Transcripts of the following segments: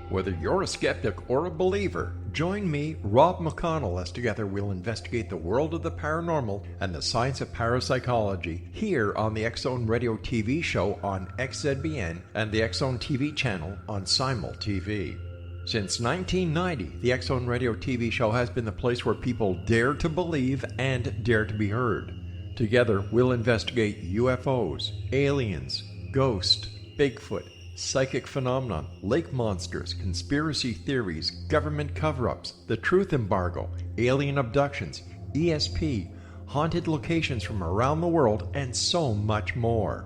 Whether you're a skeptic or a believer, join me, Rob McConnell, as together we'll investigate the world of the paranormal and the science of parapsychology here on the X-Zone Radio TV show on XZBN and the X-Zone TV channel on Simul TV. Since 1990, the X-Zone Radio TV show has been the place where people dare to believe and dare to be heard. Together, we'll investigate UFOs, aliens, ghosts, Bigfoot, psychic phenomenon, lake monsters, conspiracy theories, government cover-ups, the truth embargo, alien abductions, ESP, haunted locations from around the world, and so much more.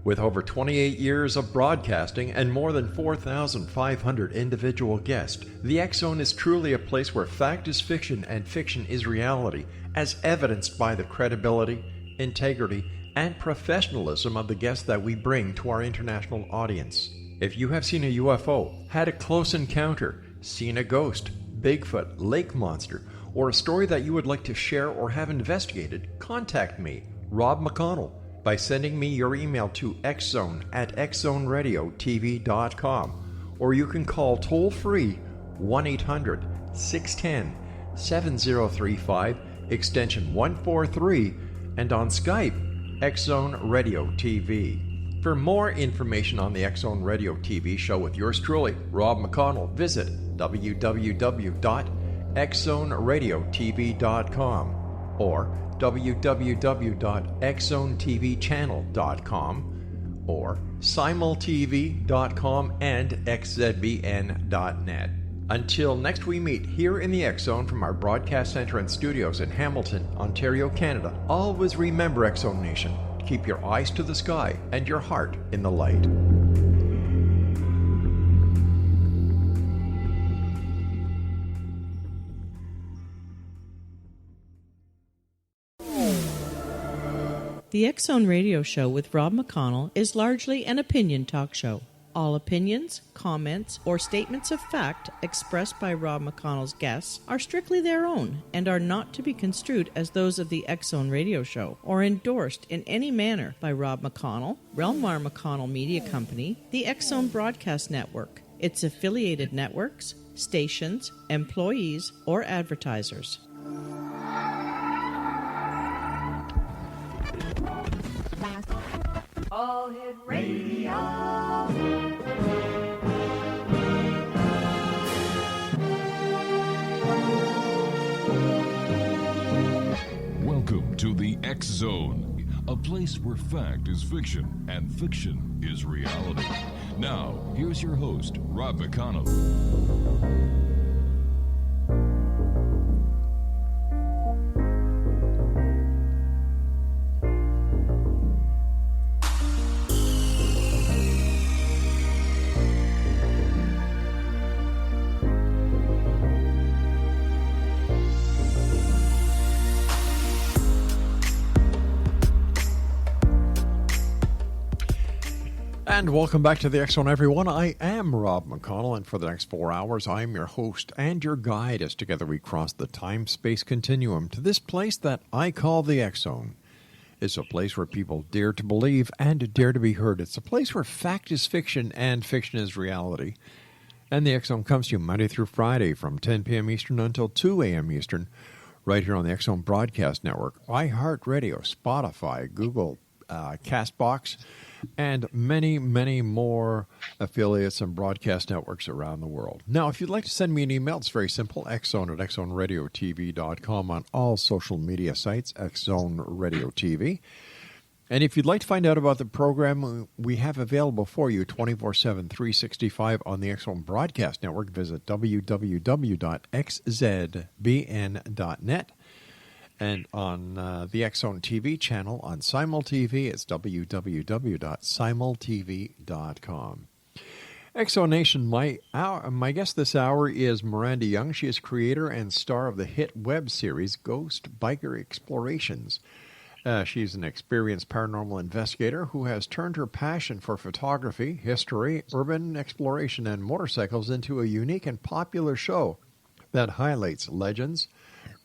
With over 28 years of broadcasting and more than 4,500 individual guests, the X-Zone is truly a place where fact is fiction and fiction is reality, as evidenced by the credibility, integrity, and professionalism of the guests that we bring to our international audience. If you have seen a UFO, had a close encounter, seen a ghost, Bigfoot, lake monster, or a story that you would like to share or have investigated, contact me, Rob McConnell, by sending me your email to xzone@xzoneradiotv.com, or you can call toll-free 1-800-610-7035, extension 143, and on Skype, X-Zone Radio TV. For more information on the X-Zone Radio TV show with yours truly, Rob McConnell, visit www.xzoneradiotv.com or www.xzonetvchannel.com or simultv.com and xzbn.net. Until next we meet here in the X-Zone from our broadcast center and studios in Hamilton, Ontario, Canada, always remember, X-Zone Nation, keep your eyes to the sky and your heart in the light. The X-Zone Radio Show with Rob McConnell is largely an opinion talk show. All opinions, comments, or statements of fact expressed by Rob McConnell's guests are strictly their own and are not to be construed as those of the X-Zone Radio Show or endorsed in any manner by Rob McConnell, rel-mar McConnell Media Company, the X-Zone Broadcast Network, its affiliated networks, stations, employees, or advertisers. All Hit Radio. Welcome to the X-Zone, a place where fact is fiction and fiction is reality. Now, here's your host, Rob McConnell. And welcome back to the X-Zone, everyone. I am Rob McConnell, and for the next 4 hours, I am your host and your guide as together we cross the time-space continuum to this place that I call the X-Zone. It's a place where people dare to believe and dare to be heard. It's a place where fact is fiction and fiction is reality. And the X-Zone comes to you Monday through Friday from 10 p.m. Eastern until 2 a.m. Eastern, right here on the X-Zone Broadcast Network, iHeartRadio, Spotify, Google, CastBox, and many, many more affiliates and broadcast networks around the world. Now, if you'd like to send me an email, it's very simple, xzone@xzoneradiotv.com on all social media sites, X-Zone Radio TV. And if you'd like to find out about the program we have available for you 24/7, 365 on the X-Zone Broadcast Network, visit www.xzbn.net. And on the X-Zone TV channel on Simul TV, it's www.simultv.com. X-Zone Nation, my guest this hour is Miranda Young. She is creator and star of the hit web series Ghost Biker Explorations. She's an experienced paranormal investigator who has turned her passion for photography, history, urban exploration, and motorcycles into a unique and popular show that highlights legends,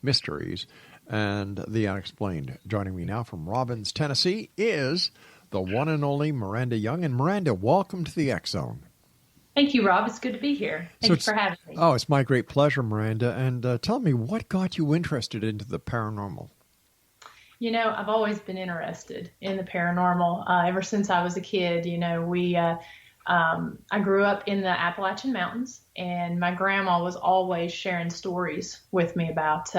mysteries, and the unexplained. Joining me now from Robbins, Tennessee, is the one and only Miranda Young. And Miranda, welcome to the X-Zone. Thank you, Rob. It's good to be here. Thank you for having me. Oh, it's my great pleasure, Miranda. And tell me, what got you interested into the paranormal? You know, I've always been interested in the paranormal ever since I was a kid. You know, I grew up in the Appalachian Mountains, and my grandma was always sharing stories with me about,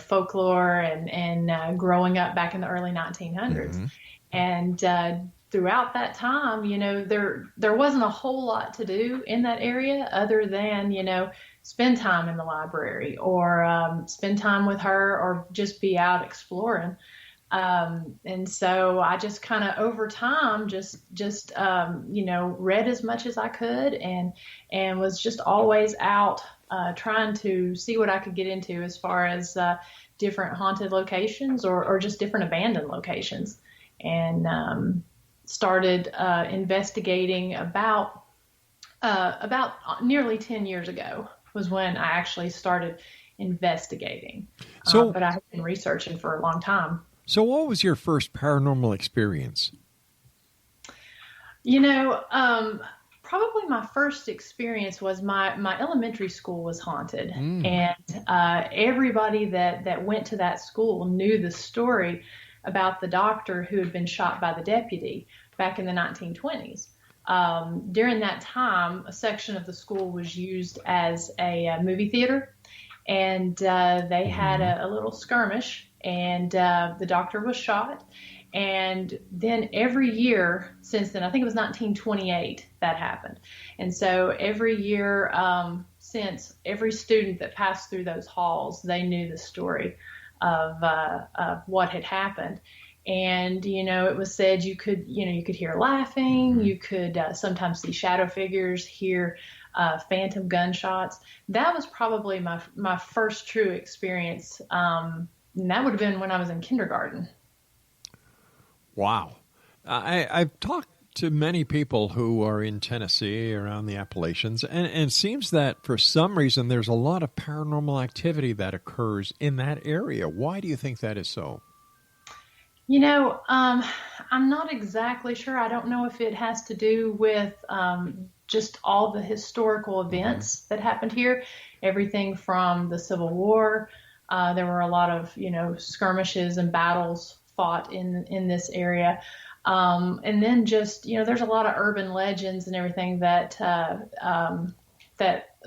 folklore and growing up back in the early 1900s. Mm-hmm. And throughout that time, you know, there wasn't a whole lot to do in that area other than, you know, spend time in the library or spend time with her or just be out exploring. And so I just kind of over time just read as much as I could and was just always out trying to see what I could get into as far as different haunted locations or just different abandoned locations. And started investigating about nearly 10 years ago was when I actually started investigating. But I have been researching for a long time. So what was your first paranormal experience? You know, probably my first experience was my elementary school was haunted. And everybody that went to that school knew the story about the doctor who had been shot by the deputy back in the 1920s. During that time, a section of the school was used as a movie theater, and they had a little skirmish, and the doctor was shot. And then every year since then, I think it was 1928 that happened. And so every year since, every student that passed through those halls, they knew the story of what had happened. And, you know, it was said you could hear laughing, you could sometimes see shadow figures, hear phantom gunshots. That was probably my first true experience. And that would have been when I was in kindergarten. Wow. I've talked to many people who are in Tennessee, around the Appalachians, and it seems that for some reason there's a lot of paranormal activity that occurs in that area. Why do you think that is so? You know, I'm not exactly sure. I don't know if it has to do with just all the historical events that happened here, everything from the Civil War. There were a lot of, you know, skirmishes and battles fought in this area. And then just, you know, there's a lot of urban legends and everything that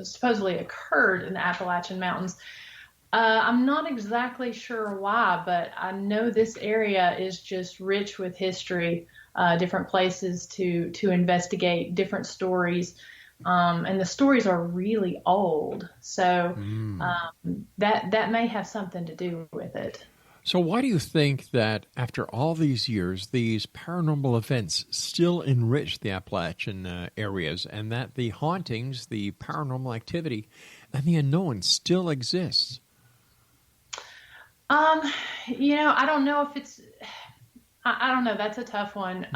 supposedly occurred in the Appalachian Mountains. I'm not exactly sure why, but I know this area is just rich with history, different places to investigate, different stories. And the stories are really old. So that may have something to do with it. So why do you think that after all these years, these paranormal events still enrich the Appalachian areas, and that the hauntings, the paranormal activity, and the unknown still exists? You know, I don't know if it's, I don't know. That's a tough one.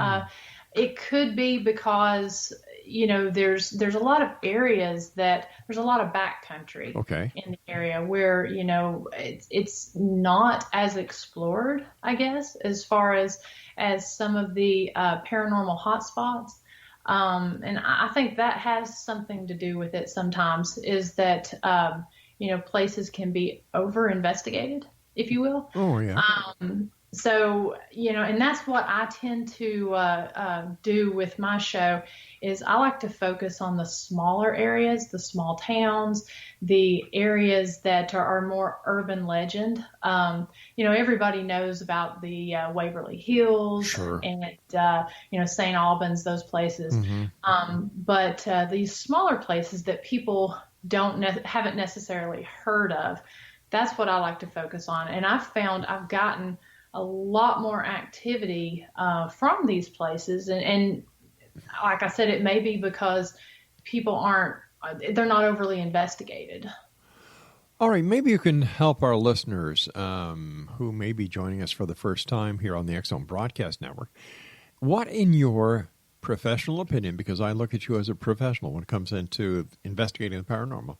It could be because, you know, there's a lot of areas there's a lot of backcountry in the area where, you know, it's not as explored, I guess, as far as some of the paranormal hotspots. And I think that has something to do with it sometimes, is that, you know, places can be over investigated, if you will. Oh, yeah. So, you know, and that's what I tend to do with my show, is I like to focus on the smaller areas, the small towns, the areas that are more urban legend. You know, everybody knows about the Waverly Hills and, you know, St. Albans, those places. But these smaller places that people haven't necessarily heard of, that's what I like to focus on. And I've found I've gotten a lot more activity from these places. And like I said, it may be because people they're not overly investigated. All right, maybe you can help our listeners who may be joining us for the first time here on the X Zone Broadcast Network. What, in your professional opinion, because I look at you as a professional when it comes into investigating the paranormal,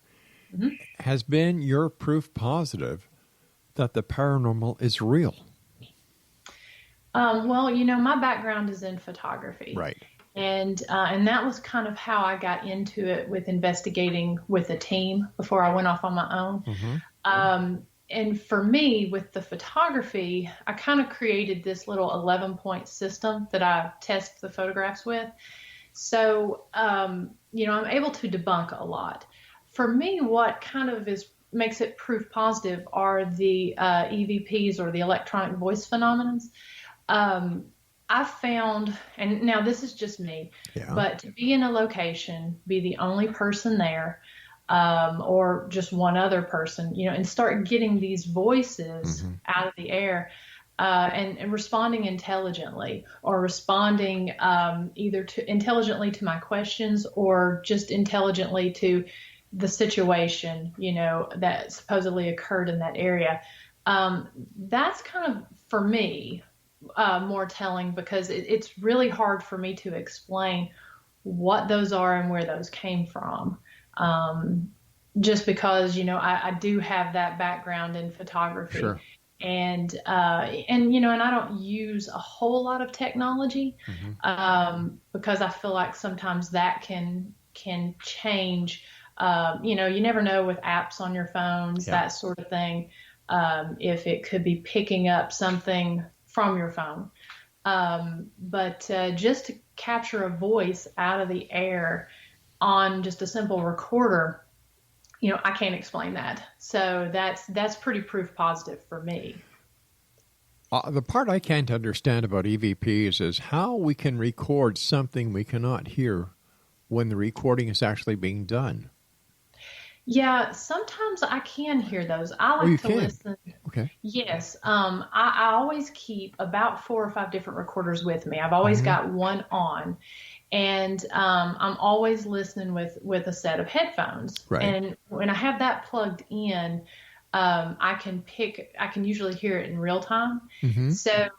has been your proof positive that the paranormal is real? Well, you know, my background is in photography. Right. And that was kind of how I got into it with investigating with a team before I went off on my own. Mm-hmm. And for me, with the photography, I kind of created this little 11-point system that I test the photographs with. So, I'm able to debunk a lot. For me, what kind of makes it proof positive are the EVPs, or the electronic voice phenomenons. I found, and now this is just me, but to be in a location, be the only person there, or just one other person, and start getting these voices out of the air, and responding intelligently, or responding either intelligently to my questions, or just intelligently to the situation, that supposedly occurred in that area. That's kind of, for me, more telling, because it's really hard for me to explain what those are and where those came from. Just because, I do have that background in photography. Sure. And I don't use a whole lot of technology, because I feel like sometimes that can change. You never know with apps on your phones, that sort of thing, if it could be picking up something from your phone. But just to capture a voice out of the air on just a simple recorder, I can't explain that. So that's pretty proof positive for me. The part I can't understand about EVPs is how we can record something we cannot hear when the recording is actually being done. Yeah, sometimes I can hear those. I like to listen. Okay. Yes. I always keep about 4 or 5 different recorders with me. I've always got one on. And I'm always listening with a set of headphones. Right. And when I have that plugged in, I can usually hear it in real time. So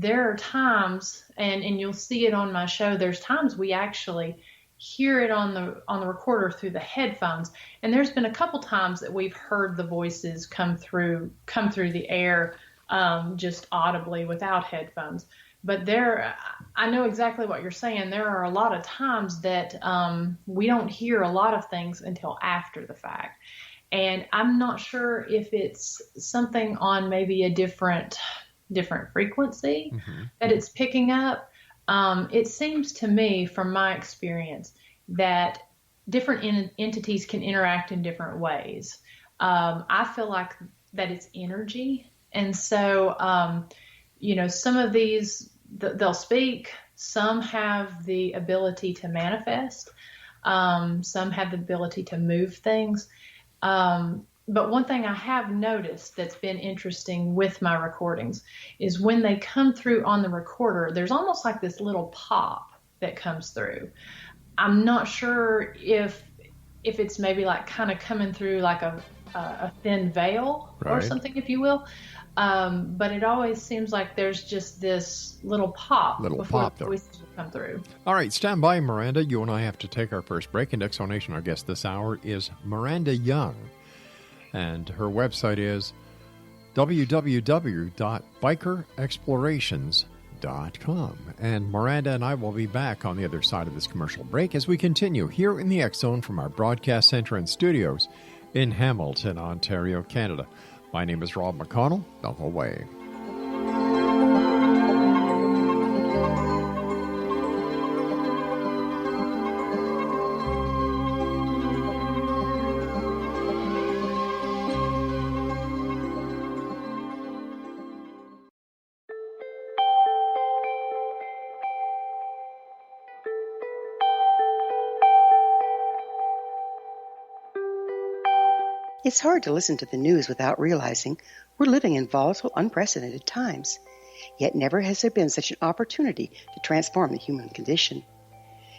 there are times, and you'll see it on my show, there's times we actually hear it on the recorder through the headphones. And there's been a couple times that we've heard the voices come through the air, just audibly without headphones. But I know exactly what you're saying. There are a lot of times that we don't hear a lot of things until after the fact. And I'm not sure if it's something on maybe a different frequency that it's picking up. It seems to me, from my experience, that different entities can interact in different ways. I feel like that it's energy. And so, some of these, they'll speak. Some have the ability to manifest. Some have the ability to move things. But one thing I have noticed that's been interesting with my recordings is when they come through on the recorder, there's almost like this little pop that comes through. I'm not sure if it's maybe like kind of coming through like a thin veil or something, if you will. But it always seems like there's just this little pop before the voices will come through. All right, stand by, Miranda. You and I have to take our first break. In Exo Nation, our guest this hour is Miranda Young. And her website is www.bikerexplorations.com. And Miranda and I will be back on the other side of this commercial break as we continue here in the X Zone from our broadcast center and studios in Hamilton, Ontario, Canada. My name is Rob McConnell. Don't go away. It's hard to listen to the news without realizing we're living in volatile, unprecedented times. Yet never has there been such an opportunity to transform the human condition.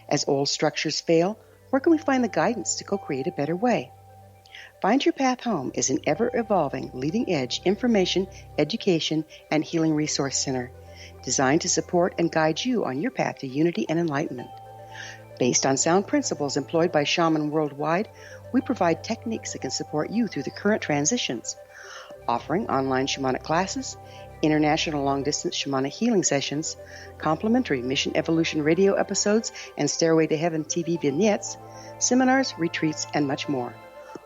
As old structures fail, where can we find the guidance to co-create a better way? Find Your Path Home is an ever-evolving, leading-edge information, education, and healing resource center designed to support and guide you on your path to unity and enlightenment. Based on sound principles employed by shaman worldwide, we provide techniques that can support you through the current transitions, offering online shamanic classes, international long-distance shamanic healing sessions, complimentary Mission Evolution radio episodes and Stairway to Heaven TV vignettes, seminars, retreats, and much more.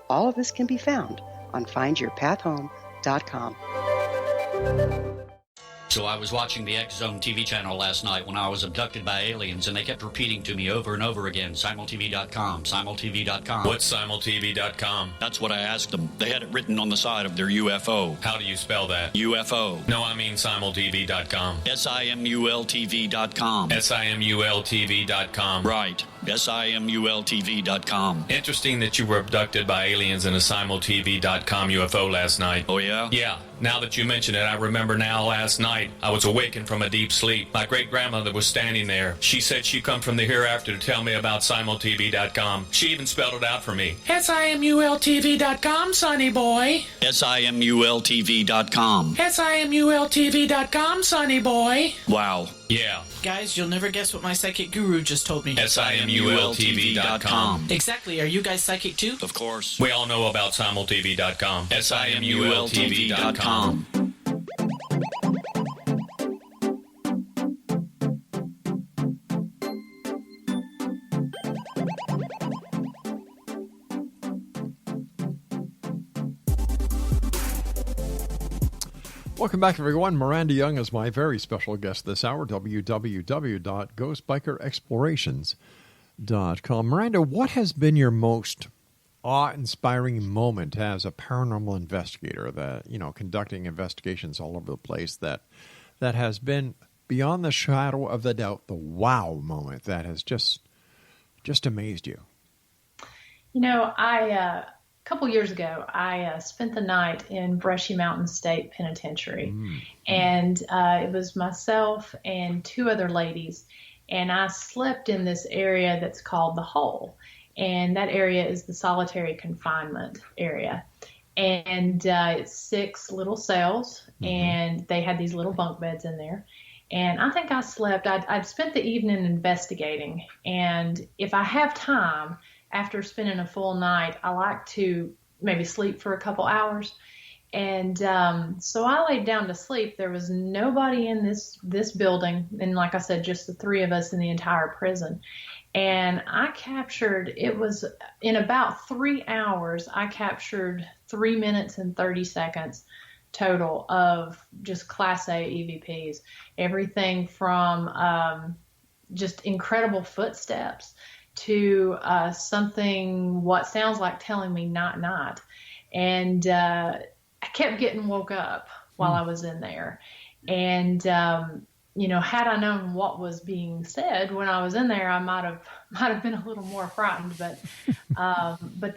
All of this can be found on findyourpathhome.com. So I was watching the X Zone TV channel last night when I was abducted by aliens, and they kept repeating to me over and over again, simultv.com, simultv.com. What's simultv.com? That's what I asked them. They had it written on the side of their UFO. How do you spell that? UFO. No, I mean simultv.com. simultv.com. simultv.com. Right. simultv.com. Interesting that you were abducted by aliens in a simultv.com UFO last night. Oh, yeah? Yeah. Now that you mention it, I remember now last night I was awakened from a deep sleep. My great-grandmother was standing there. She said she'd come from the hereafter to tell me about simultv.com. She even spelled it out for me. simultv.com, sonny boy. simultv.com. simultv.com, sonny boy. Wow. Yeah. Guys, you'll never guess what my psychic guru just told me. simultv.com. Exactly. Are you guys psychic too? Of course. We all know about simultv.com. simultv.com. Welcome back, everyone. Miranda Young is my very special guest this hour, www.ghostbikerexplorations.com. Miranda, what has been your most awe-inspiring moment as a paranormal investigator, that, conducting investigations all over the place, that has been beyond the shadow of the doubt, the wow moment that has just amazed you? A couple years ago, I spent the night in Brushy Mountain State Penitentiary, and it was myself and two other ladies, and I slept in this area that's called the Hole, and that area is the solitary confinement area, and it's 6 little cells, and they had these little bunk beds in there, and I think I slept. I'd spent the evening investigating, and if I have time after spending a full night, I like to maybe sleep for a couple hours. And so I laid down to sleep. There was nobody in this building. And like I said, just the 3 of us in the entire prison. And I captured, it was in about 3 hours, I captured 3 minutes and 30 seconds total of just Class A EVPs. Everything from just incredible footsteps to something what sounds like telling me not. And I kept getting woke up while I was in there. And, had I known what was being said when I was in there, I might have been a little more frightened. But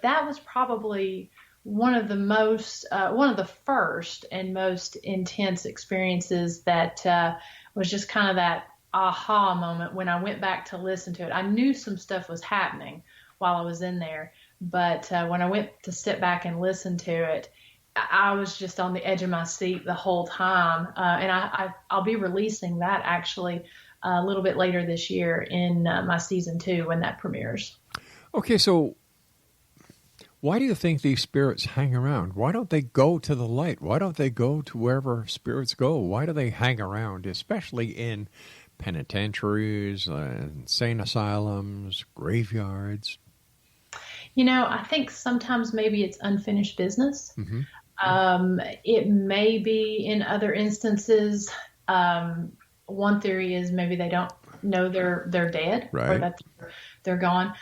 that was probably one of the first and most intense experiences that was just kind of that aha moment when I went back to listen to it. I knew some stuff was happening while I was in there, but when I went to sit back and listen to it, I was just on the edge of my seat the whole time. And I'll be releasing that actually a little bit later this year in my season 2 when that premieres. Okay, so why do you think these spirits hang around? Why don't they go to the light? Why don't they go to wherever spirits go? Why do they hang around, especially in penitentiaries, insane asylums, graveyards? I think sometimes maybe it's unfinished business. It may be in other instances. One theory is maybe they don't know they're dead, right, or that they're gone.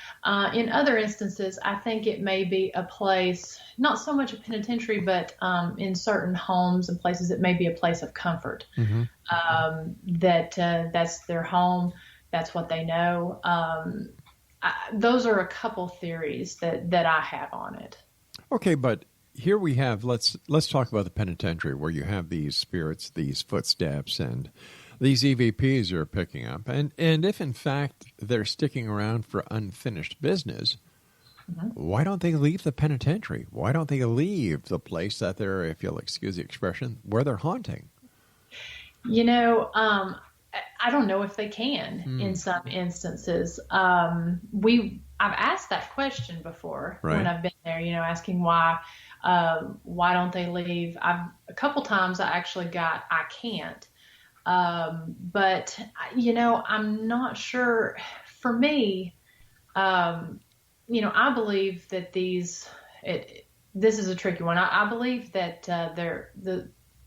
In other instances, I think it may be a place, not so much a penitentiary, but in certain homes and places, it may be a place of comfort. That's their home. That's what they know. Those are a couple theories that I have on it. Okay, but here we have, let's talk about the penitentiary, where you have these spirits, these footsteps, and these EVPs are picking up. And if, in fact, they're sticking around for unfinished business, why don't they leave the penitentiary? Why don't they leave the place that they're, if you'll excuse the expression, where they're haunting? I don't know if they can in some instances. I've asked that question before Right. when I've been there, asking why don't they leave? A couple times I actually got, I can't. But I'm not sure. For me, I believe that this is a tricky one. I believe that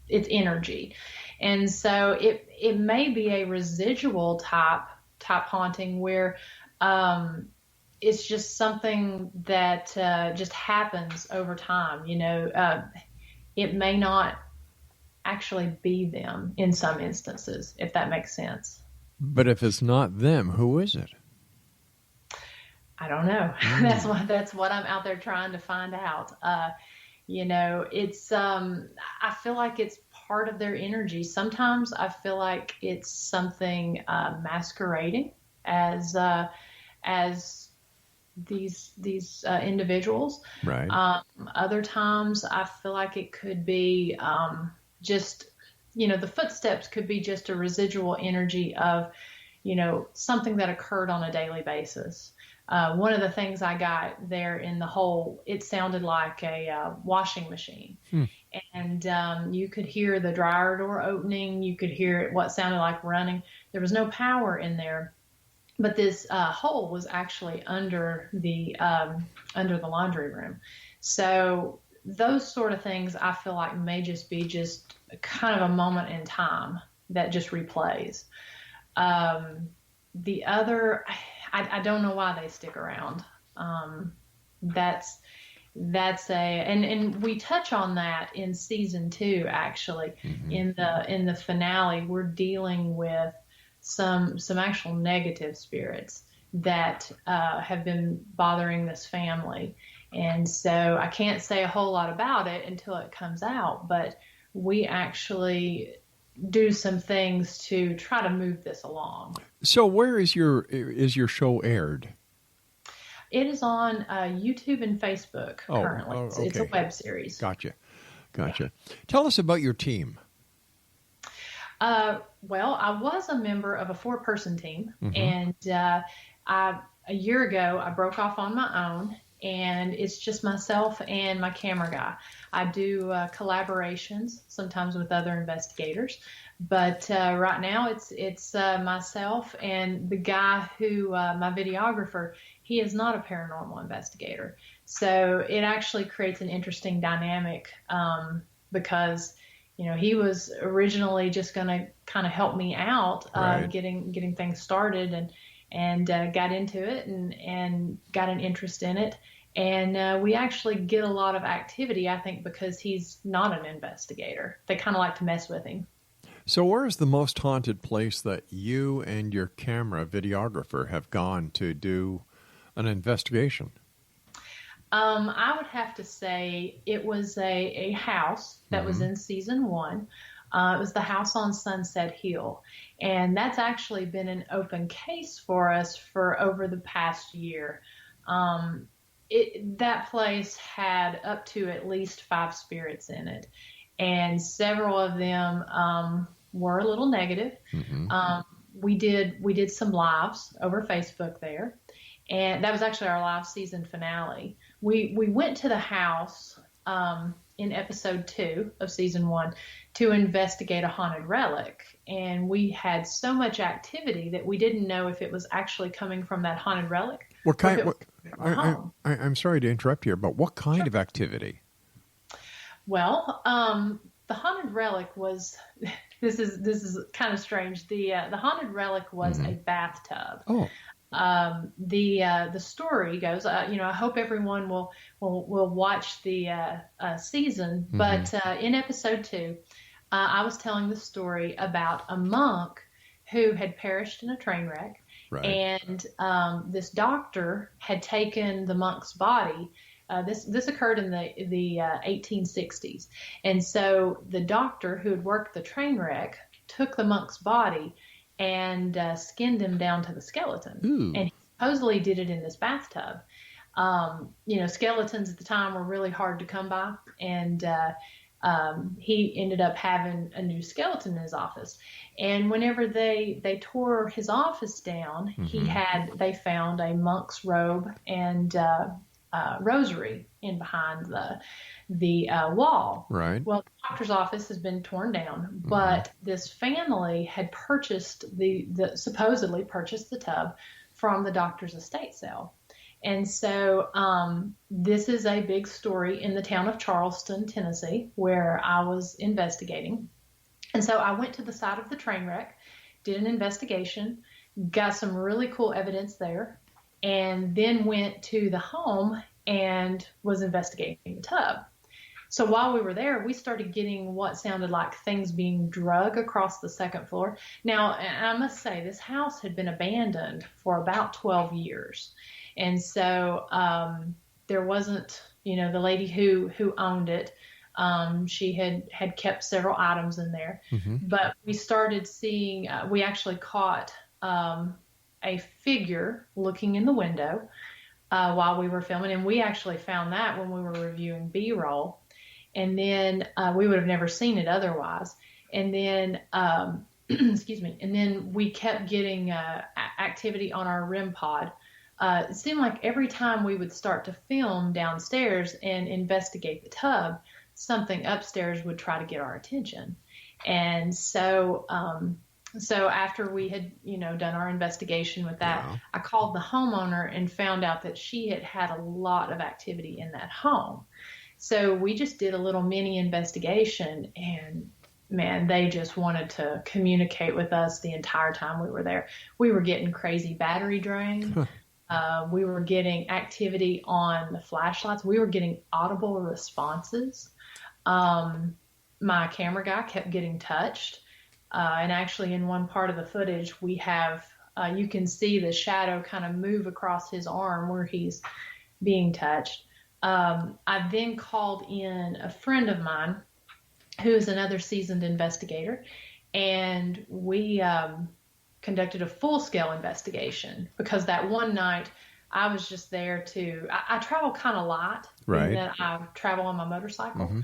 it's energy, and so it may be a residual type haunting where it's just something that just happens over time. It may not actually be them in some instances, if that makes sense. But if it's not them, who is it? I don't know. That's what I'm out there trying to find out. It's I feel like it's part of their energy. Sometimes I feel like it's something masquerading as these individuals. Right. Other times I feel like it could be just, the footsteps could be just a residual energy of, something that occurred on a daily basis. One of the things I got there in the hole, it sounded like a washing machine. And you could hear the dryer door opening. You could hear what sounded like running. There was no power in there. But this hole was actually under the laundry room. So those sort of things I feel like may just be just kind of a moment in time that just replays. The other, I don't know why they stick around. That's and we touch on that in season 2, actually. Mm-hmm. In the finale, we're dealing with some actual negative spirits that have been bothering this family. And so I can't say a whole lot about it until it comes out, but we actually do some things to try to move this along. So where is your show aired? It is on YouTube and Facebook currently. Okay. It's a web series. Gotcha. Yeah. Tell us about your team. Well, I was a member of a 4-person team, Mm-hmm. and a year ago I broke off on my own, and it's just myself and my camera guy. I do collaborations sometimes with other investigators, but right now it's myself and the guy who my videographer. He is not a paranormal investigator, so it actually creates an interesting dynamic because he was originally just going to kind of help me out, right. getting things started, and got into it and got an interest in it. And we actually get a lot of activity, I think, because he's not an investigator. They kind of like to mess with him. So where is the most haunted place that you and your camera videographer have gone to do an investigation? I would have to say it was a house that Mm-hmm. was in season 1. It was the house on Sunset Hill. And that's actually been an open case for us for over the past year. That place had up to at least 5 spirits in it. And several of them were a little negative. Mm-hmm. We did some lives over Facebook there. And that was actually our live season finale. We went to the house in episode 2 of season 1 to investigate a haunted relic. And we had so much activity that we didn't know if it was actually coming from that haunted relic. What kind? I'm sorry to interrupt here, but what kind of activity? Well, the haunted relic was. This is kind of strange. The haunted relic was Mm-hmm. a bathtub. Oh. The story goes, I hope everyone will watch the season, but in episode 2, I was telling the story about a monk who had perished in a train wreck. Right. And this doctor had taken the monk's body. This occurred in the 1860s. And so the doctor who had worked the train wreck took the monk's body and skinned him down to the skeleton. Ooh. And he supposedly did it in this bathtub. Skeletons at the time were really hard to come by. And he ended up having a new skeleton in his office. And whenever they tore his office down, they found a monk's robe and rosary in behind the wall. Right. Well, the doctor's office has been torn down, but this family had supposedly purchased the tub from the doctor's estate sale. And so this is a big story in the town of Charleston, Tennessee, where I was investigating. And so I went to the site of the train wreck, did an investigation, got some really cool evidence there, and then went to the home and was investigating the tub. So while we were there, we started getting what sounded like things being drug across the second floor. Now, I must say, this house had been abandoned for about 12 years. And so there wasn't, the lady who owned it, she had kept several items in there. But we started seeing, we actually caught a figure looking in the window while we were filming. And we actually found that when we were reviewing B-roll. And then we would have never seen it otherwise. And then, excuse me, and then we kept getting activity on our REM pod. It seemed like every time we would start to film downstairs and investigate the tub, something upstairs would try to get our attention. And so after we had, done our investigation with that, I called the homeowner and found out that she had a lot of activity in that home. So we just did a little mini investigation, and man, they just wanted to communicate with us the entire time we were there. We were getting crazy battery drain. We were getting activity on the flashlights. We were getting audible responses. My camera guy kept getting touched. And actually in one part of the footage, we have, you can see the shadow kind of move across his arm where he's being touched. I then called in a friend of mine who is another seasoned investigator, and we conducted a full-scale investigation because that one night I was just there I travel kind of light, right? And then I travel on my motorcycle.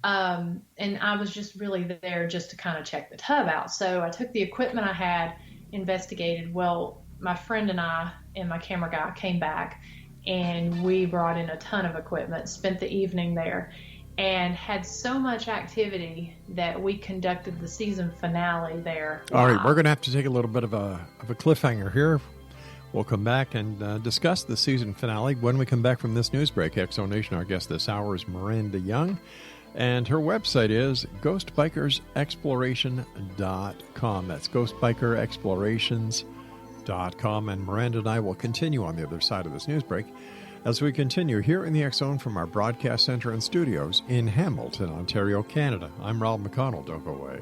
And I was just really there just to kind of check the tub out. So I took the equipment I had, investigated. Well, my friend and I and my camera guy came back, and we brought in a ton of equipment, spent the evening there, and had so much activity that we conducted the season finale there. All right, we're going to have to take a little bit of a cliffhanger here. We'll come back and discuss the season finale when we come back from this news break. X-Zone Nation, our guest this hour is Miranda Young, and her website is ghostbikersexploration.com. That's ghostbikerexplorations.com. And Miranda and I will continue on the other side of this news break as we continue here in the X-Zone from our broadcast center and studios in Hamilton, Ontario, Canada. I'm Rob McConnell. Don't go away.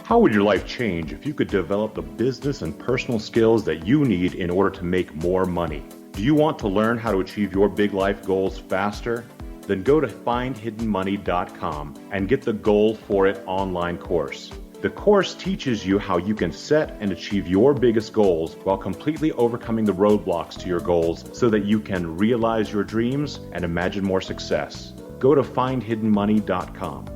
How would your life change if you could develop the business and personal skills that you need in order to make more money? Do you want to learn how to achieve your big life goals faster? Then go to findhiddenmoney.com and get the Goal for It online course. The course teaches you how you can set and achieve your biggest goals while completely overcoming the roadblocks to your goals so that you can realize your dreams and imagine more success. Go to findhiddenmoney.com.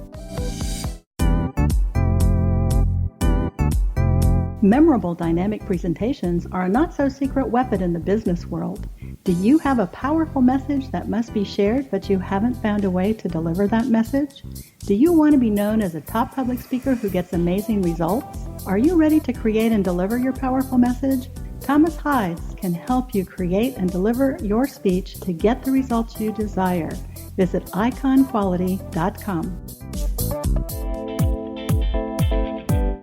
Memorable dynamic presentations are a not-so-secret weapon in the business world. Do you have a powerful message that must be shared, but you haven't found a way to deliver that message? Do you want to be known as a top public speaker who gets amazing results? Are you ready to create and deliver your powerful message? Thomas Hides can help you create and deliver your speech to get the results you desire. Visit iconquality.com.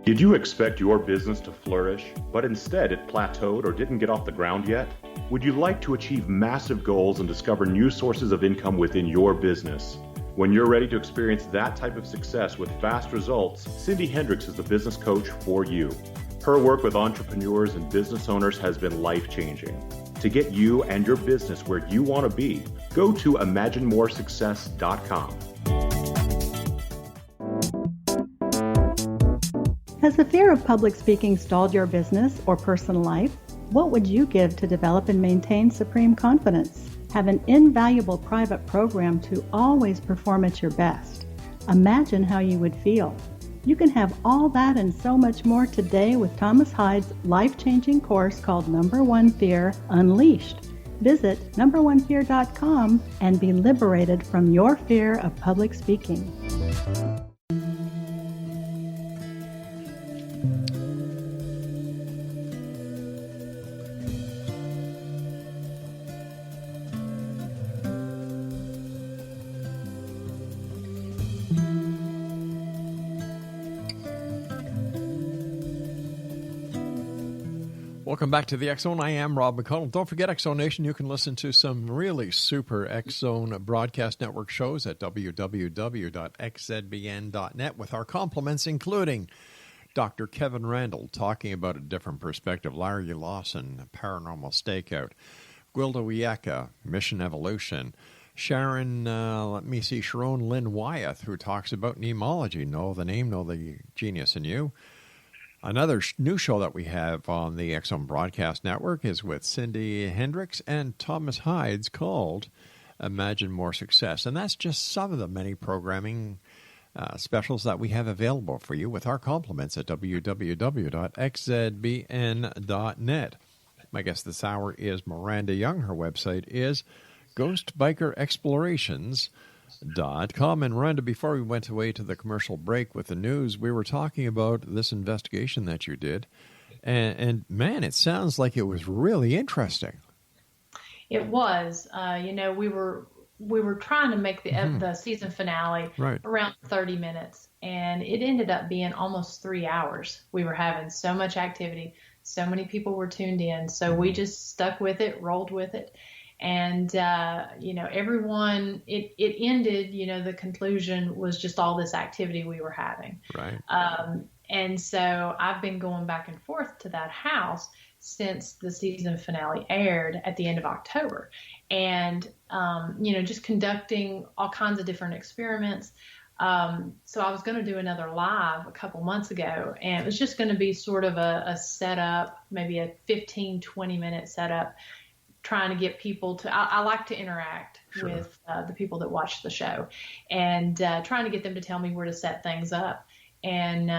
Did you expect your business to flourish, but instead it plateaued or didn't get off the ground yet? Would you like to achieve massive goals and discover new sources of income within your business? When you're ready to experience that type of success with fast results, Cindy Hendricks is the business coach for you. Her work with entrepreneurs and business owners has been life-changing. To get you and your business where you want to be, go to imaginemoresuccess.com. Has the fear of public speaking stalled your business or personal life? What would you give to develop and maintain supreme confidence? Have an invaluable private program to always perform at your best. Imagine how you would feel. You can have all that and so much more today with Thomas Hyde's life-changing course called Number One Fear Unleashed. Visit numberonefear.com and be liberated from your fear of public speaking. Welcome back to the X Zone. I am Rob McConnell. Don't forget, X Zone Nation, you can listen to some really super X Zone broadcast network shows at www.xzbn.net with our compliments, including Dr. Kevin Randall talking about a different perspective, Larry Lawson, Paranormal Stakeout, Gwilda Wieka, Mission Evolution, Sharon Lynn Wyeth, who talks about nemology. Know the name, know the genius in you. Another new show that we have on the X Zone Broadcast Network is with Cindy Hendricks and Thomas Hyde's called Imagine More Success. And that's just some of the many programming specials that we have available for you with our compliments at www.xzbn.net. My guest this hour is Miranda Young. Her website is ghostbikerexplorations.com. And Miranda, before we went away to the commercial break with the news, we were talking about this investigation that you did. And man, it sounds like it was really interesting. It was. We were trying to make the season finale around 30 minutes, and it ended up being almost 3 hours. We were having so much activity, so many people were tuned in, so we just stuck with it, rolled with it. And, everyone, it ended, the conclusion was just all this activity we were having. Right. And so I've been going back and forth to that house since the season finale aired at the end of October. And, just conducting all kinds of different experiments. So I was going to do another live a couple months ago, and it was just going to be sort of a setup, maybe a 15, 20-minute setup, trying to get people to, I like to interact with the people that watch the show, and trying to get them to tell me where to set things up. And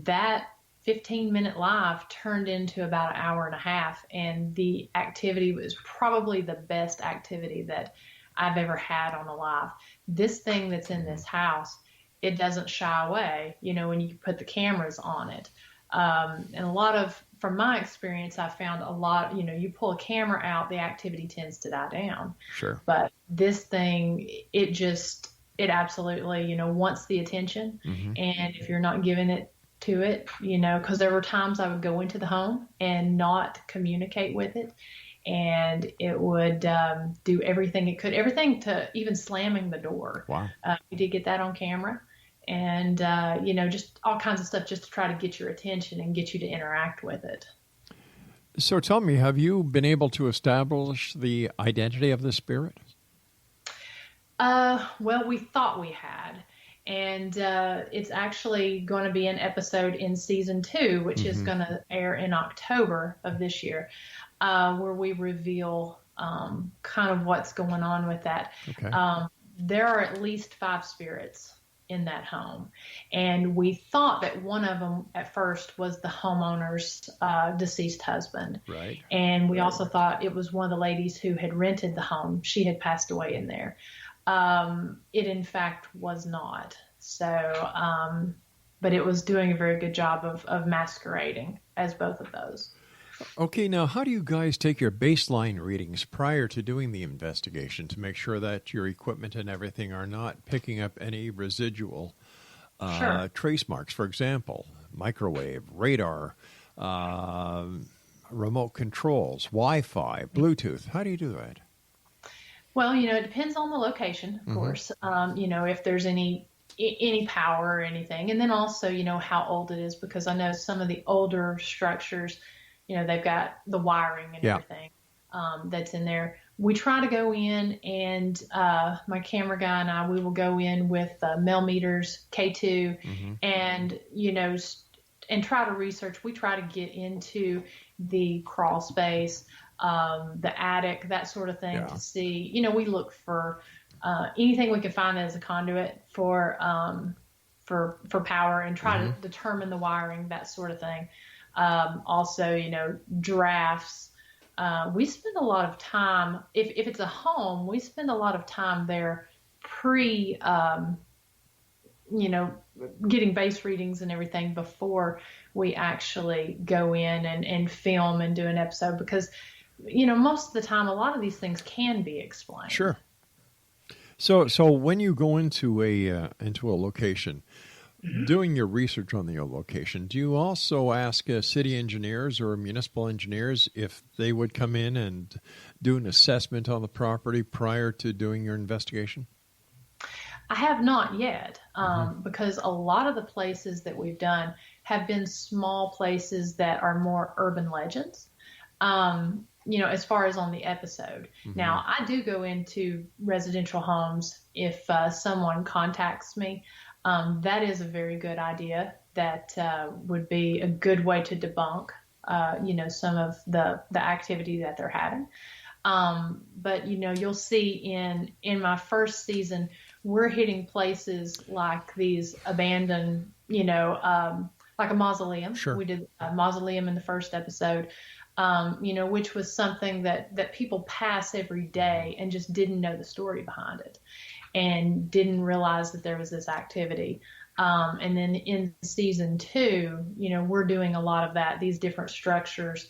that 15-minute live turned into about an hour and a half, and the activity was probably the best activity that I've ever had on a live. This thing that's in this house, it doesn't shy away, when you put the cameras on it. And a lot of, from my experience, I found a lot, you pull a camera out, the activity tends to die down. Sure. But this thing, it absolutely, wants the attention. Mm-hmm. And if you're not giving it to it, because there were times I would go into the home and not communicate with it. And it would do everything it could, everything to even slamming the door. Wow. We did get that on camera. And, just all kinds of stuff just to try to get your attention and get you to interact with it. So tell me, have you been able to establish the identity of the spirit? Well, we thought we had. And it's actually going to be an episode in season 2, which is going to air in October of this year, where we reveal kind of what's going on with that. Okay. There are at least 5 spirits in that home. And we thought that one of them at first was the homeowner's deceased husband. Right. And we also thought it was one of the ladies who had rented the home. She had passed away in there. It in fact was not. So, but it was doing a very good job of masquerading as both of those. Okay, now how do you guys take your baseline readings prior to doing the investigation to make sure that your equipment and everything are not picking up any residual trace marks? For example, microwave, radar, remote controls, Wi-Fi, Bluetooth. How do you do that? Well, it depends on the location, of course. If there's any power or anything, and then also, how old it is, because I know some of the older structures, they've got the wiring and everything that's in there. We try to go in, and my camera guy and I, we will go in with millimeters, K2, and, and try to research. We try to get into the crawl space, the attic, that sort of thing to see. We look for anything we can find as a conduit for power and try to determine the wiring, that sort of thing. Also, drafts. We spend a lot of time, if it's a home, we spend a lot of time there getting base readings and everything before we actually go in and film and do an episode, because, most of the time, a lot of these things can be explained. Sure. So when you go into a location, doing your research on the location, do you also ask city engineers or municipal engineers if they would come in and do an assessment on the property prior to doing your investigation? I have not yet, because a lot of the places that we've done have been small places that are more urban legends, as far as on the episode. Now, I do go into residential homes if someone contacts me. That is a very good idea. That would be a good way to debunk, some of the activity that they're having. But, you'll see in my first season, we're hitting places like these abandoned, like a mausoleum. Sure. We did a mausoleum in the first episode, which was something that people pass every day and just didn't know the story behind it and didn't realize that there was this activity. And then in season 2, we're doing a lot of that, these different structures,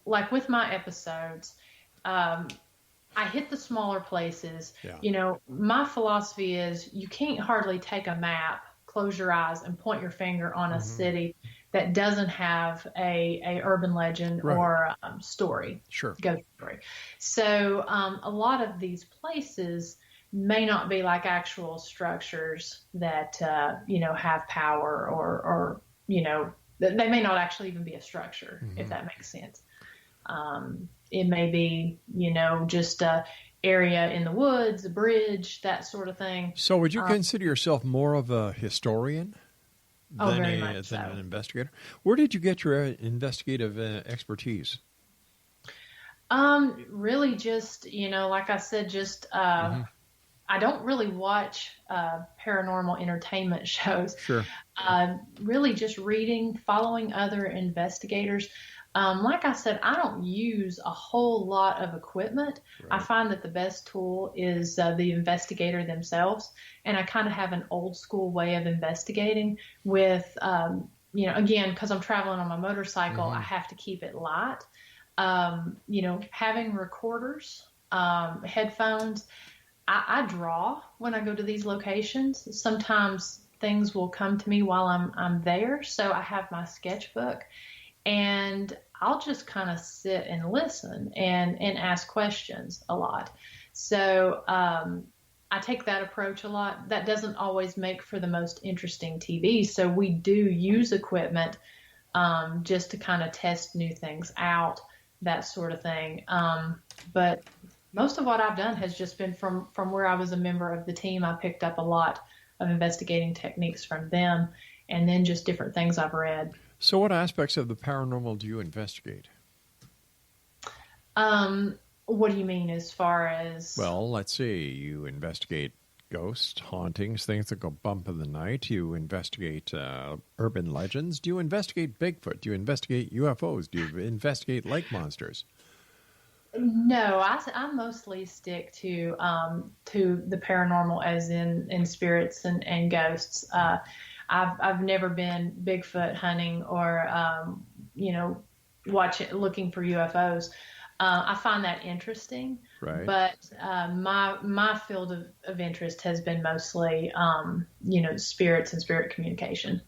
like with my episodes, I hit the smaller places. Yeah. My philosophy is you can't hardly take a map, close your eyes, and point your finger on a city that doesn't have a urban legend or story. Sure. Ghost story. So a lot of these places may not be like actual structures that have power or they may not actually even be a structure, if that makes sense. It may be, just a area in the woods, a bridge, that sort of thing. So would you consider yourself more of a historian than an investigator? Where did you get your investigative expertise? Really just, like I said, I don't really watch paranormal entertainment shows. Sure. Really just reading, following other investigators. Like I said, I don't use a whole lot of equipment. Right. I find that the best tool is the investigator themselves. And I kind of have an old school way of investigating with, again, because I'm traveling on my motorcycle, I have to keep it light. Having recorders, headphones. I draw when I go to these locations. Sometimes things will come to me while I'm there. So I have my sketchbook. And I'll just kind of sit and listen and ask questions a lot. So I take that approach a lot. That doesn't always make for the most interesting TV. So we do use equipment just to kind of test new things out, that sort of thing. But most of what I've done has just been from where I was a member of the team. I picked up a lot of investigating techniques from them, and then just different things I've read. So what aspects of the paranormal do you investigate? What do you mean as far as? Well, let's see. You investigate ghosts, hauntings, things that go bump in the night. You investigate urban legends. Do you investigate Bigfoot? Do you investigate UFOs? Do you investigate lake monsters? No, I mostly stick to the paranormal, as in spirits and ghosts. I've never been Bigfoot hunting or looking for UFOs. I find that interesting, right. But my field of interest has been mostly spirits and spirit communication.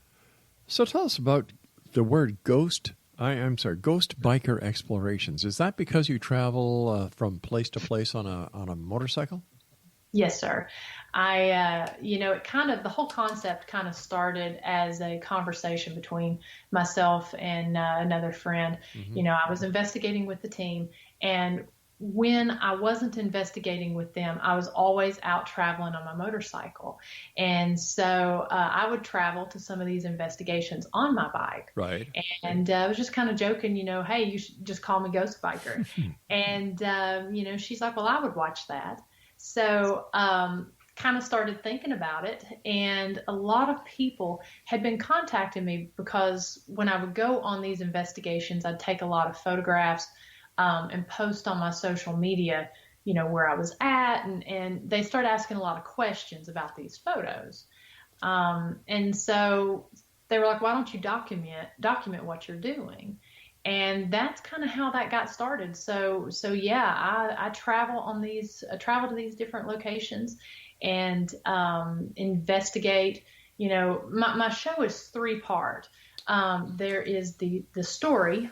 So tell us about the word ghost. Ghost biker explorations. Is that because you travel from place to place on a motorcycle? Yes, sir. The whole concept kind of started as a conversation between myself and another friend. I was investigating with the team, and when I wasn't investigating with them, I was always out traveling on my motorcycle. And so I would travel to some of these investigations on my bike. Right. And I was just kind of joking, hey, you should just call me Ghost Biker. And, she's like, well, I would watch that. So kind of started thinking about it. And a lot of people had been contacting me because when I would go on these investigations, I'd take a lot of photographs and post on my social media, where I was at. And they started asking a lot of questions about these photos. And so they were like, why don't you document what you're doing? And that's kind of how that got started. So yeah, I travel to these different locations and investigate. My show is 3-part. There is the story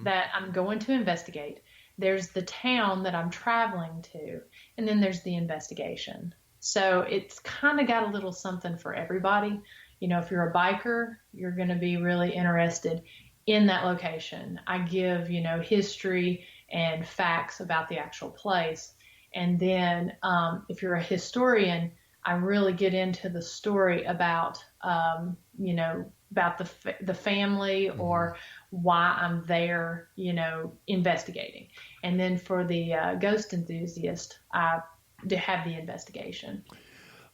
that I'm going to investigate. There's the town that I'm traveling to, and then there's the investigation. So it's kind of got a little something for everybody. If you're a biker, you're going to be really interested in that location. I give, history and facts about the actual place. And then if you're a historian, I really get into the story about, about the family or why I'm there, investigating. And then for the ghost enthusiast, I have the investigation.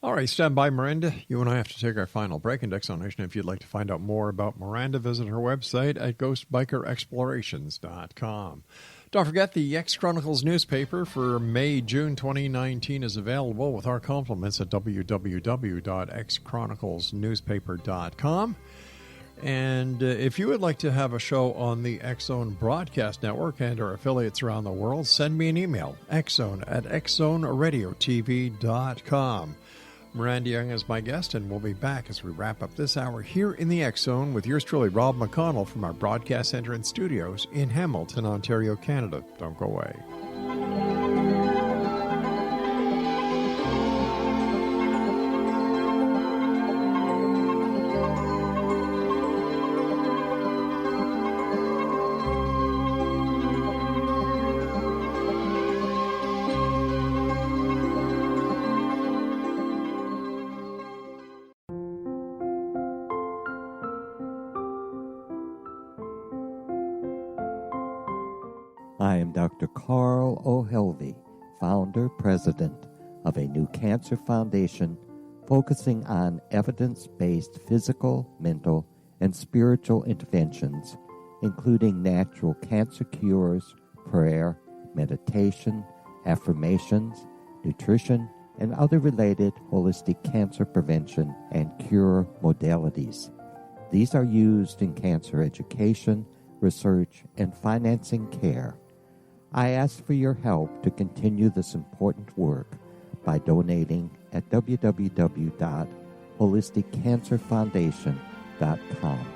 All right, stand by, Miranda. You and I have to take our final break in X Zone Nation. If you'd like to find out more about Miranda, visit her website at ghostbikerexplorations.com. Don't forget, the X Chronicles newspaper for May-June 2019 is available with our compliments at www.xchroniclesnewspaper.com. And if you would like to have a show on the X Zone Broadcast Network and our affiliates around the world, send me an email, xzone@xzoneradiotv.com. Miranda Young is my guest, and we'll be back as we wrap up this hour here in the X Zone with yours truly, Rob McConnell, from our broadcast center and studios in Hamilton, Ontario, Canada. Don't go away. I am Dr. Carl O'Helvey, founder, president of a new cancer foundation focusing on evidence-based physical, mental, and spiritual interventions, including natural cancer cures, prayer, meditation, affirmations, nutrition, and other related holistic cancer prevention and cure modalities. These are used in cancer education, research, and financing care. I ask for your help to continue this important work by donating at www.holisticcancerfoundation.com.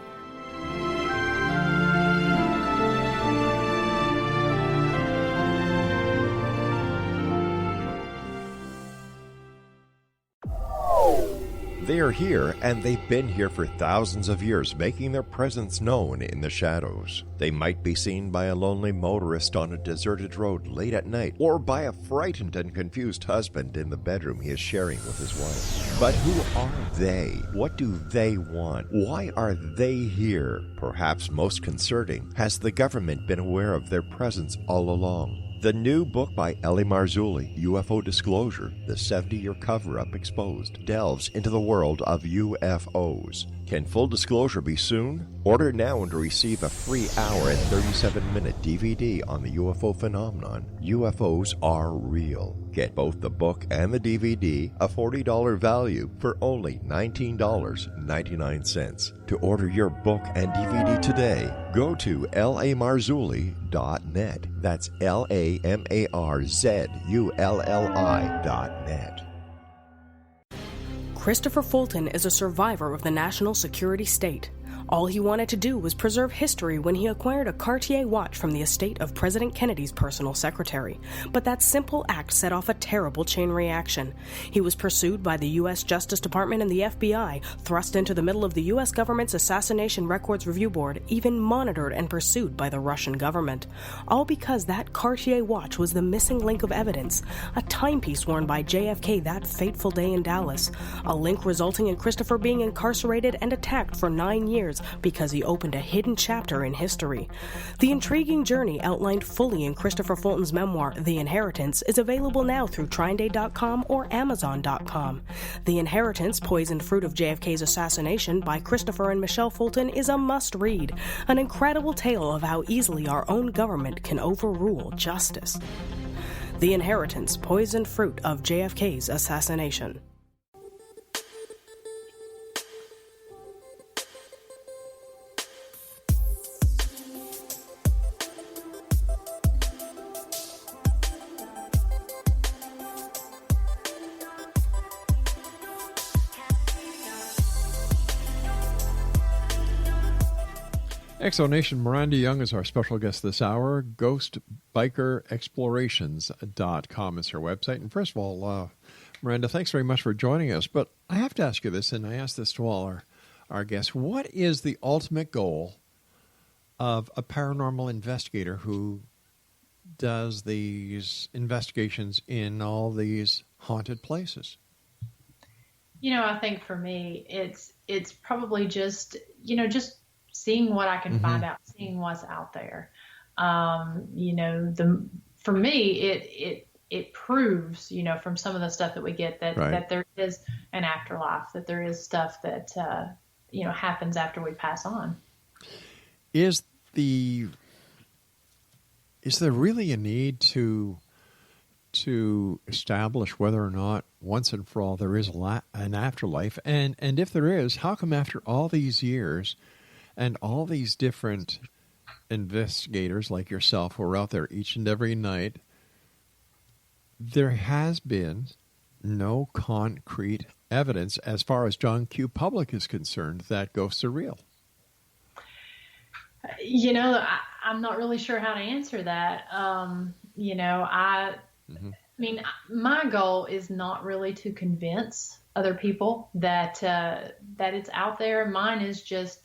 They are here, and they've been here for thousands of years, making their presence known in the shadows. They might be seen by a lonely motorist on a deserted road late at night, or by a frightened and confused husband in the bedroom he is sharing with his wife. But who are they? What do they want? Why are they here? Perhaps most concerning, has the government been aware of their presence all along? The new book by Ellie Marzulli, UFO Disclosure, the 70-year cover-up exposed, delves into the world of UFOs. Can full disclosure be soon? Order now and receive a free hour and 37-minute DVD on the UFO phenomenon. UFOs are real. Get both the book and the DVD, a $40 value, for only $19.99. To order your book and DVD today, go to lamarzulli.net. That's LAMARZULLI.net. Christopher Fulton is a survivor of the national security state. All he wanted to do was preserve history when he acquired a Cartier watch from the estate of President Kennedy's personal secretary. But that simple act set off a terrible chain reaction. He was pursued by the U.S. Justice Department and the FBI, thrust into the middle of the U.S. government's Assassination Records Review Board, even monitored and pursued by the Russian government. All because that Cartier watch was the missing link of evidence, a timepiece worn by JFK that fateful day in Dallas, a link resulting in Christopher being incarcerated and attacked for 9 years because he opened a hidden chapter in history. The intriguing journey outlined fully in Christopher Fulton's memoir, The Inheritance, is available now through TrineDay.com or Amazon.com. The Inheritance, Poisoned Fruit of JFK's Assassination by Christopher and Michelle Fulton is a must-read, an incredible tale of how easily our own government can overrule justice. The Inheritance, Poisoned Fruit of JFK's Assassination. Exonation, Miranda Young is our special guest this hour. GhostBikerExplorations.com is her website. And first of all, Miranda, thanks very much for joining us. But I have to ask you this, and I ask this to all our guests. What is the ultimate goal of a paranormal investigator who does these investigations in all these haunted places? I think for me, it's probably just seeing what I can find out, seeing what's out there. For me, it proves, from some of the stuff that we get that there is an afterlife, that there is stuff that, happens after we pass on. Is there really a need to establish whether or not once and for all there is an afterlife? And if there is, how come after all these years and all these different investigators like yourself who are out there each and every night, there has been no concrete evidence as far as John Q. Public is concerned that ghosts are real? I'm not really sure how to answer that. My goal is not really to convince other people that it's out there. Mine is just,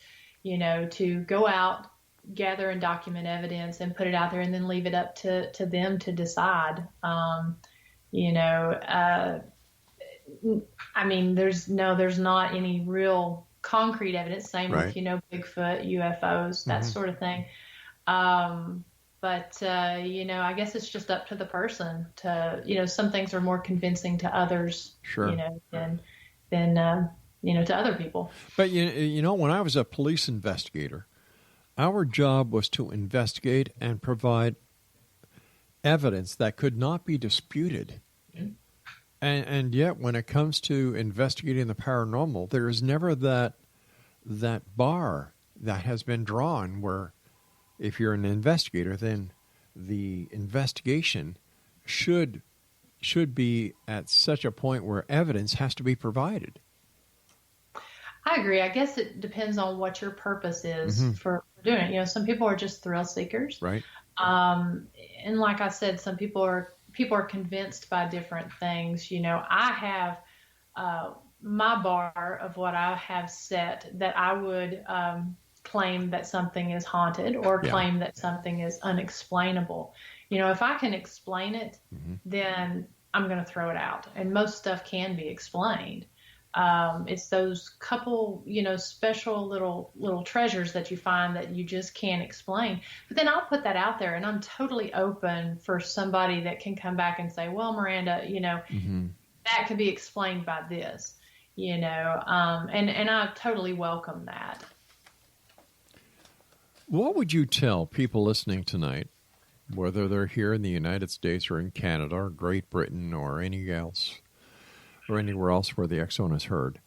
to go out, gather and document evidence and put it out there and then leave it up to them to decide. There's not any real concrete evidence. Same with, Bigfoot, UFOs, that sort of thing. I guess it's just up to the person to, some things are more convincing to others, than to other people. But, when I was a police investigator, our job was to investigate and provide evidence that could not be disputed. Mm-hmm. And yet, when it comes to investigating the paranormal, there is never that bar that has been drawn where if you're an investigator, then the investigation should be at such a point where evidence has to be provided. I agree. I guess it depends on what your purpose is for doing it. Some people are just thrill seekers. Right. And like I said, some people are convinced by different things. I have my bar of what I have set that I would claim that something is haunted or claim that something is unexplainable. If I can explain it, then I'm going to throw it out. And most stuff can be explained. It's those couple, special little treasures that you find that you just can't explain. But then I'll put that out there, and I'm totally open for somebody that can come back and say, well, Miranda, that could be explained by this, and I totally welcome that. What would you tell people listening tonight, whether they're here in the United States or in Canada or Great Britain or anywhere else where the X Zone is heard,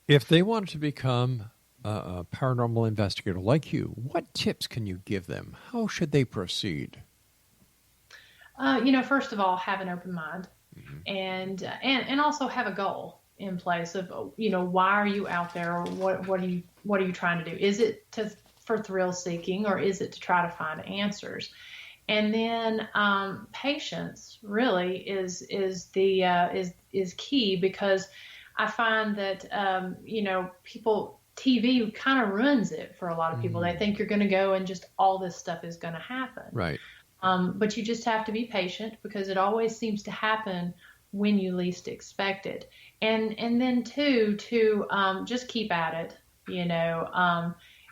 if they wanted to become a paranormal investigator like you, what tips can you give them? How should they proceed? First of all, have an open mind, and also have a goal in place of, why are you out there, or what are you what are you trying to do? Is it for thrill seeking, or is it to try to find answers? And then patience really is key, because I find that TV kind of ruins it for a lot of people. They think you're going to go and just all this stuff is going to happen. Right. But you just have to be patient, because it always seems to happen when you least expect it. And then too, to just keep at it,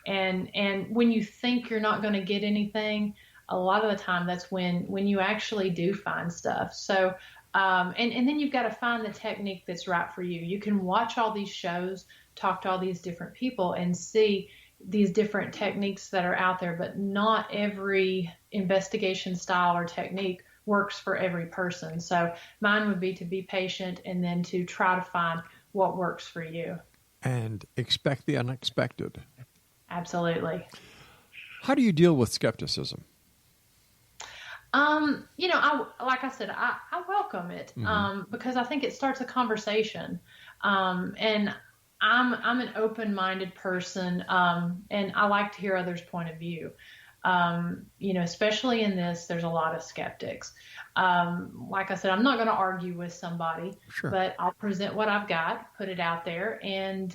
and when you think you're not going to get anything, a lot of the time that's when you actually do find stuff. So, and then you've got to find the technique that's right for you. You can watch all these shows, talk to all these different people, and see these different techniques that are out there, but not every investigation style or technique works for every person. So mine would be to be patient, and then to try to find what works for you. And expect the unexpected. Absolutely. How do you deal with skepticism? Like I said, I welcome it, because I think it starts a conversation. And I'm an open-minded person, and I like to hear others' point of view. Especially in this, there's a lot of skeptics. Like I said, I'm not going to argue with somebody, Sure. But I'll present what I've got, put it out there, and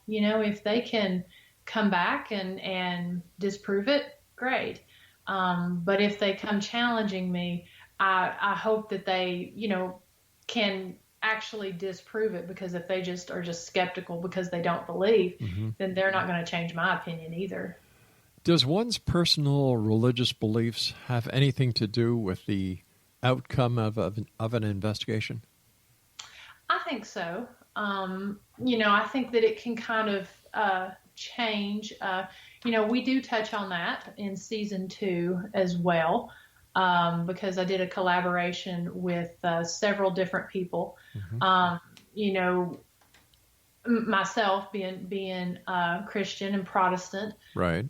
if they can come back and disprove it, great. But if they come challenging me, I hope that they, can actually disprove it, because if they just are just skeptical because they don't believe, then they're not going to change my opinion either. Does one's personal religious beliefs have anything to do with the outcome of an investigation? I think so. I think that it can kind of change. We do touch on that in season 2 as well, because I did a collaboration with several different people. Myself being Christian and Protestant, right?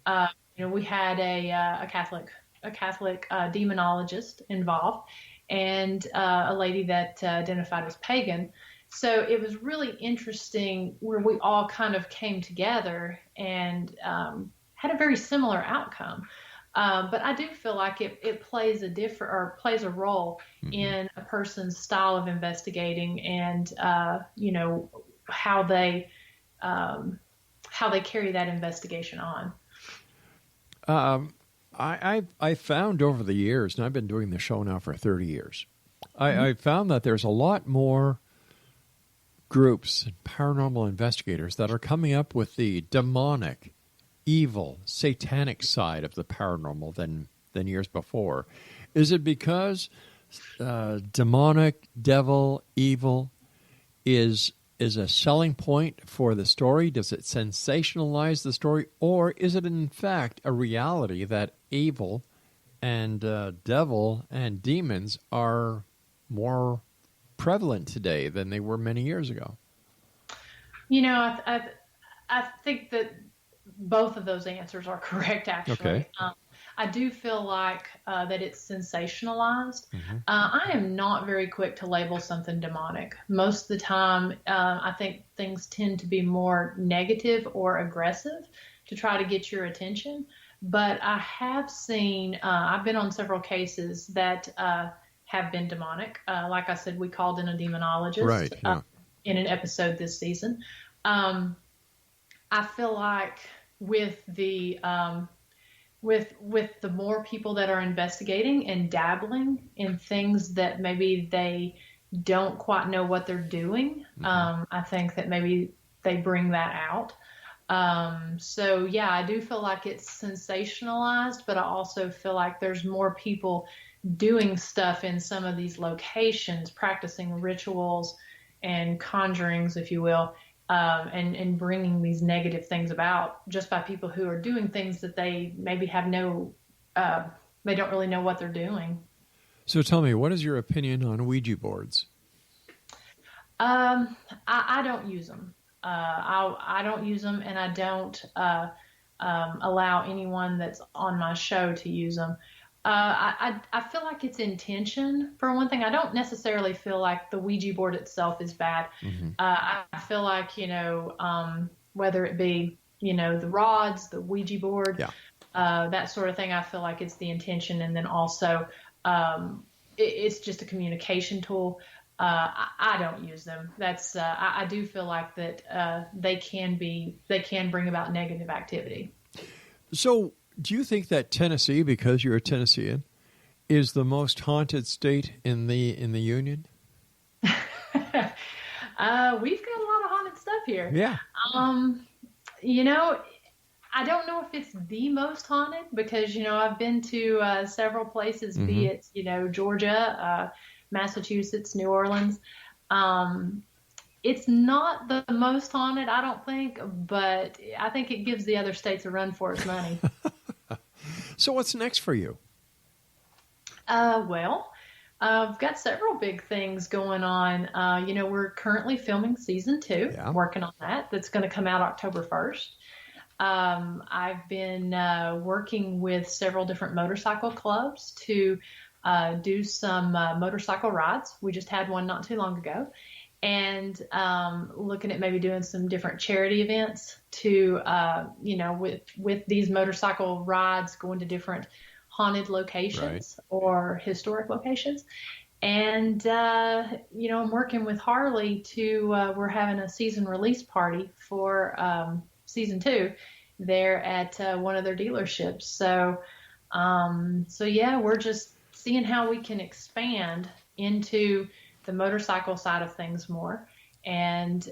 We had a Catholic demonologist involved, and a lady that identified as pagan. So it was really interesting, where we all kind of came together and had a very similar outcome. But I do feel like it plays a role in a person's style of investigating, and how they carry that investigation on. I found over the years, and I've been doing the show now for 30 years, I found that there's a lot more groups and paranormal investigators that are coming up with the demonic, evil, satanic side of the paranormal than years before. Is it because demonic, devil, evil is a selling point for the story? Does it sensationalize the story? Or is it in fact a reality that evil and devil and demons are more prevalent today than they were many years ago? I think that both of those answers are correct, actually. Okay. I do feel like that it's sensationalized. I am not very quick to label something demonic. Most of the time, I think things tend to be more negative or aggressive to try to get your attention. But I have seen, I've been on several cases that have been demonic. Like I said, we called in a demonologist, right, yeah. In an episode this season. I feel like with the more people that are investigating and dabbling in things that maybe they don't quite know what they're doing, I think that maybe they bring that out. So yeah, I do feel like it's sensationalized, but I also feel like there's more people doing stuff in some of these locations, practicing rituals and conjurings, if you will, and bringing these negative things about just by people who are doing things that they maybe have they don't really know what they're doing. So tell me, what is your opinion on Ouija boards? I don't use them. I don't use them, and I don't allow anyone that's on my show to use them. I feel like it's intention, for one thing. I don't necessarily feel like the Ouija board itself is bad. I feel like, whether it be the rods, the Ouija board, that sort of thing. I feel like it's the intention. And then also it's just a communication tool. I don't use them. That's I do feel like that they can bring about negative activity. So do you think that Tennessee, because you're a Tennessean, is the most haunted state in the Union? We've got a lot of haunted stuff here. Yeah. I don't know if it's the most haunted because, I've been to several places, be it, Georgia, Massachusetts, New Orleans. It's not the most haunted, I don't think, but I think it gives the other states a run for its money. So what's next for you? I've got several big things going on. We're currently filming season 2, working on that. That's going to come out October 1st. I've been working with several different motorcycle clubs to do some motorcycle rides. We just had one not too long ago. And looking at maybe doing some different charity events to, with these motorcycle rides, going to different haunted locations or historic locations. And, I'm working with Harley to, we're having a season release party for season 2 there at one of their dealerships. So we're just seeing how we can expand into the motorcycle side of things more and,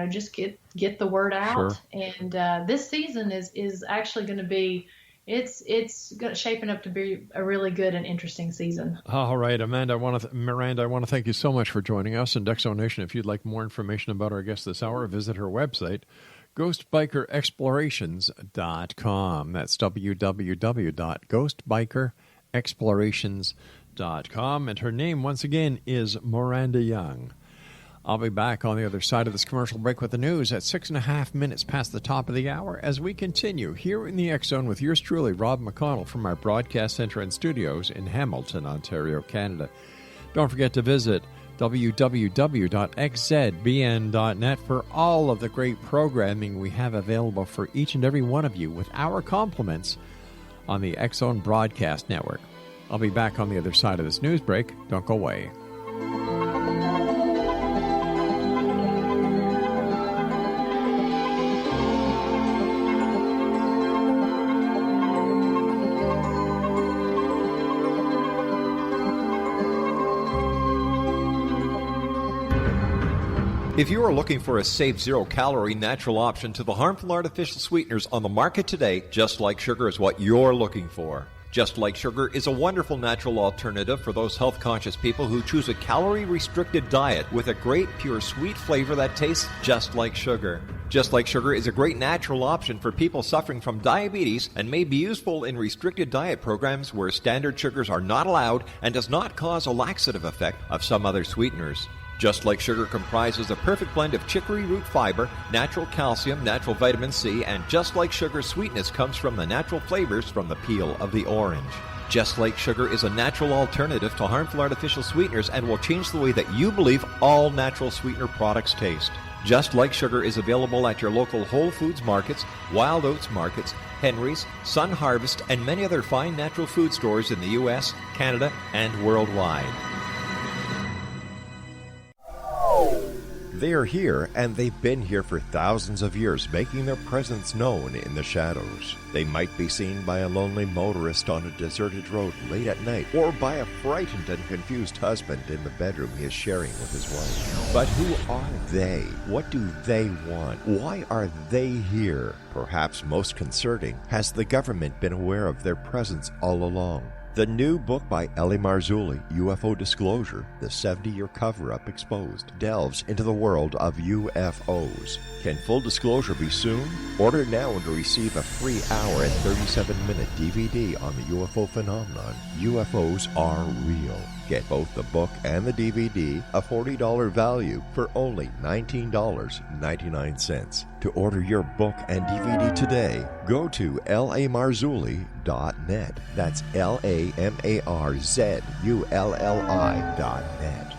just get the word out. Sure. And this season is actually going to be, it's shaping up to be a really good and interesting season. All right, Miranda, I want to thank you so much for joining us. And X Zone Nation, if you'd like more information about our guest this hour, visit her website, ghostbikerexplorations.com. That's www.ghostbikerexplorations.com. And her name, once again, is Miranda Young. I'll be back on the other side of this commercial break with the news at 6.5 minutes past the top of the hour as we continue here in the X Zone with yours truly, Rob McConnell, from our broadcast center and studios in Hamilton, Ontario, Canada. Don't forget to visit www.xzbn.net for all of the great programming we have available for each and every one of you with our compliments on the X Zone Broadcast Network. I'll be back on the other side of this news break. Don't go away. If you are looking for a safe, zero-calorie, natural option to the harmful artificial sweeteners on the market today, Just Like Sugar is what you're looking for. Just Like Sugar is a wonderful natural alternative for those health-conscious people who choose a calorie-restricted diet with a great, pure, sweet flavor that tastes just like sugar. Just Like Sugar is a great natural option for people suffering from diabetes and may be useful in restricted diet programs where standard sugars are not allowed and does not cause a laxative effect of some other sweeteners. Just Like Sugar comprises a perfect blend of chicory root fiber, natural calcium, natural vitamin C, and Just Like Sugar's sweetness comes from the natural flavors from the peel of the orange. Just Like Sugar is a natural alternative to harmful artificial sweeteners and will change the way that you believe all natural sweetener products taste. Just Like Sugar is available at your local Whole Foods markets, Wild Oats markets, Henry's, Sun Harvest, and many other fine natural food stores in the U.S., Canada, and worldwide. They are here, and they've been here for thousands of years, making their presence known in the shadows. They might be seen by a lonely motorist on a deserted road late at night, or by a frightened and confused husband in the bedroom he is sharing with his wife. But who are they? What do they want? Why are they here? Perhaps most concerning, has the government been aware of their presence all along? The new book by Ellie Marzulli, UFO Disclosure, the 70-year cover-up exposed, delves into the world of UFOs. Can full disclosure be soon? Order now to receive a free hour and 37-minute DVD on the UFO phenomenon. UFOs are real. Get both the book and the DVD, a $40 value, for only $19.99. To order your book and DVD today, go to lamarzulli.net. That's LAMARZULLI.net.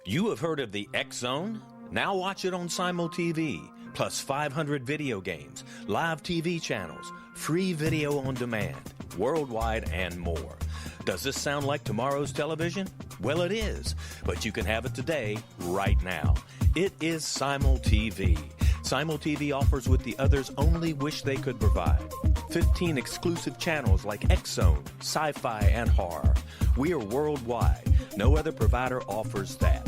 You have heard of the X Zone? Now watch it on Simul TV. plus 500 video games, live TV channels, free video on demand, worldwide, and more. Does this sound like tomorrow's television? Well, it is, but you can have it today, right now. It is Simul TV. Simul TV offers what the others only wish they could provide. 15 exclusive channels like X-Zone, Sci-Fi, and Horror. We are worldwide. No other provider offers that.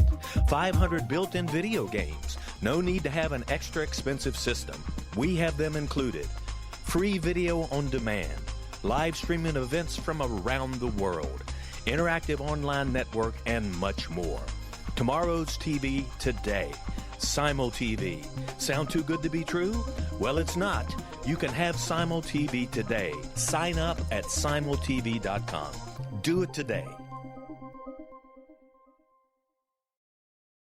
500 built-in video games. No need to have an extra expensive system. We have them included. Free video on demand. Live streaming events from around the world. Interactive online network, and much more. Tomorrow's TV today. Simul TV. Sound too good to be true? Well, it's not. You can have Simul TV today. Sign up at simultv.com. Do it today.